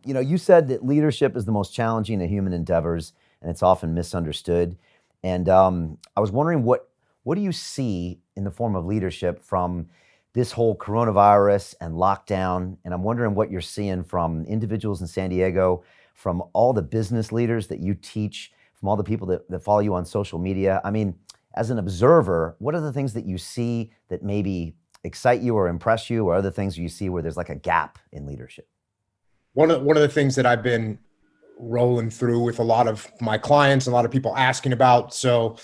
You said that leadership is the most challenging of human endeavors, and it's often misunderstood. And I was wondering what do you see in the form of leadership from this whole coronavirus and lockdown? And I'm wondering what you're seeing from individuals in San Diego, from all the business leaders that you teach, from all the people that follow you on social media. I mean, as an observer, what are the things that you see that maybe excite you or impress you, or other things you see where there's like a gap in leadership? One of the things that I've been rolling through with a lot of my clients, a lot of people asking about. So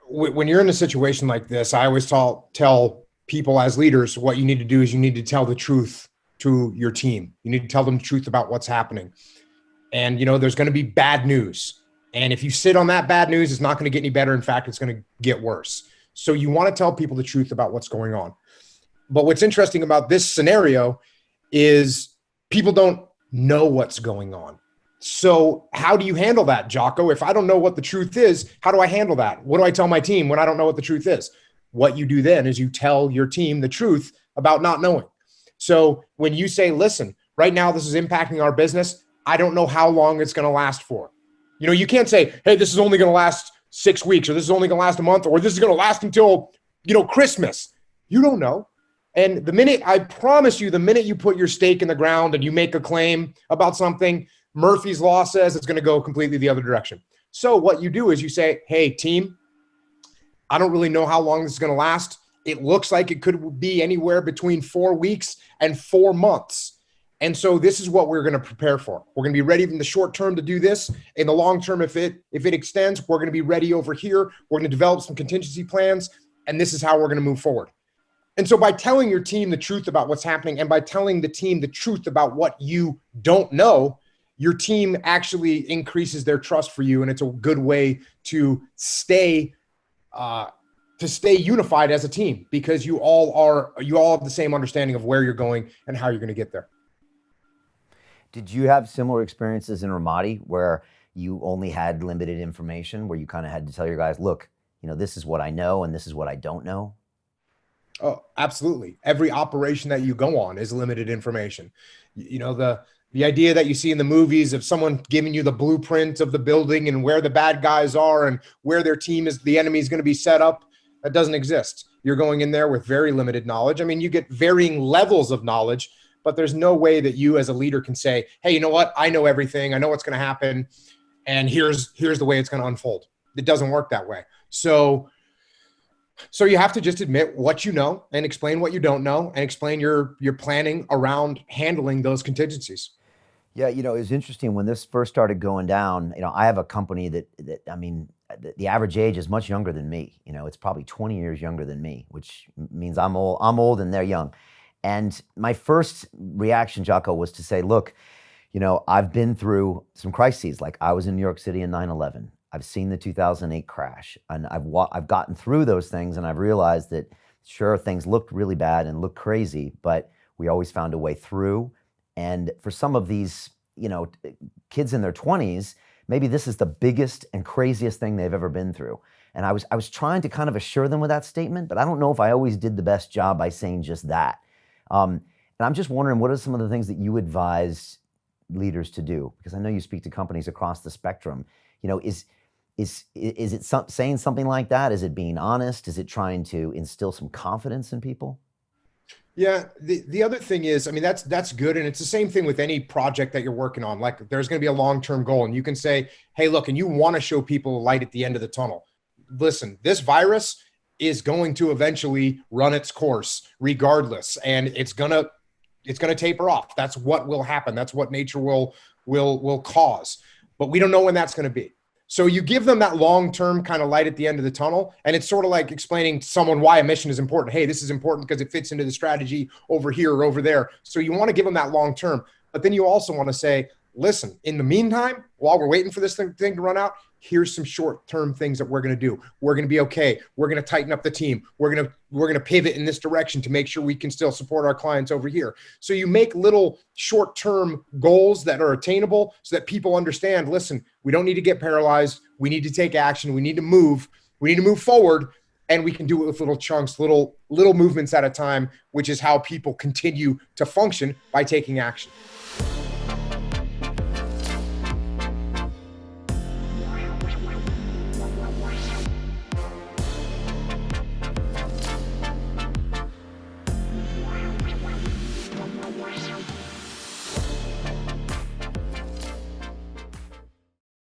when you're in a situation like this, I always tell people as leaders, what you need to do is you need to tell the truth to your team. You need to tell them the truth about what's happening. And, there's going to be bad news. And if you sit on that bad news, it's not going to get any better. In fact, it's going to get worse. So you want to tell people the truth about what's going on. But what's interesting about this scenario is people don't know what's going on. So how do you handle that, Jocko? If I don't know what the truth is, how do I handle that? What do I tell my team when I don't know what the truth is? What you do then is you tell your team the truth about not knowing. So when you say, listen, right now this is impacting our business, I don't know how long it's going to last for. You can't say, hey, this is only going to last 6 weeks, or this is only going to last a month, or this is going to last until, Christmas. You don't know. And I promise you, the minute you put your stake in the ground and you make a claim about something, Murphy's Law says it's going to go completely the other direction. So what you do is you say, hey, team, I don't really know how long this is going to last. It looks like it could be anywhere between 4 weeks and 4 months. And so this is what we're going to prepare for. We're going to be ready in the short term to do this. In the long term, if it extends, we're going to be ready over here. We're going to develop some contingency plans, and this is how we're going to move forward. And so by telling your team the truth about what's happening, and by telling the team the truth about what you don't know, your team actually increases their trust for you. And it's a good way to stay unified as a team, because you all have the same understanding of where you're going and how you're going to get there. Did you have similar experiences in Ramadi where you only had limited information, where you kind of had to tell your guys, look, this is what I know and this is what I don't know? Oh, absolutely. Every operation that you go on is limited information. The idea that you see in the movies of someone giving you the blueprint of the building and where the bad guys are and where their team is, the enemy is going to be set up, that doesn't exist. You're going in there with very limited knowledge. I mean, you get varying levels of knowledge, but there's no way that you as a leader can say, hey, you know what? I know everything. I know what's going to happen. And here's the way it's going to unfold. It doesn't work that way. So you have to just admit what you know and explain what you don't know, and explain your planning around handling those contingencies. Yeah, it was interesting when this first started going down. I have a company that I mean, the average age is much younger than me. It's probably 20 years younger than me, which means I'm old and they're young. And my first reaction, Jocko, was to say, look, I've been through some crises. Like, I was in New York City in 9/11. I've seen the 2008 crash, and I've gotten through those things, and I've realized that sure, things looked really bad and looked crazy, but we always found a way through. And for some of these, kids in their 20s, maybe this is the biggest and craziest thing they've ever been through. And I was trying to kind of assure them with that statement, but I don't know if I always did the best job by saying just that. And I'm just wondering, what are some of the things that you advise leaders to do? Because I know you speak to companies across the spectrum. Is it saying something like that? Is it being honest? Is it trying to instill some confidence in people? Yeah. The other thing is, I mean, that's good. And it's the same thing with any project that you're working on. Like, there's going to be a long-term goal, and you can say, hey, look, and you want to show people light at the end of the tunnel. Listen, this virus is going to eventually run its course regardless. And it's going to taper off. That's what will happen. That's what nature will cause, but we don't know when that's going to be. So you give them that long-term kind of light at the end of the tunnel. And it's sort of like explaining to someone why a mission is important. Hey, this is important because it fits into the strategy over here or over there. So you want to give them that long-term, but then you also want to say, listen, in the meantime, while we're waiting for this thing to run out, here's some short-term things that we're going to do. We're going to be okay. We're going to tighten up the team. We're going to pivot in this direction to make sure we can still support our clients over here. So you make little short-term goals that are attainable so that people understand, listen, we don't need to get paralyzed. We need to take action. We need to move. We need to move forward, and we can do it with little chunks, little movements at a time, which is how people continue to function by taking action.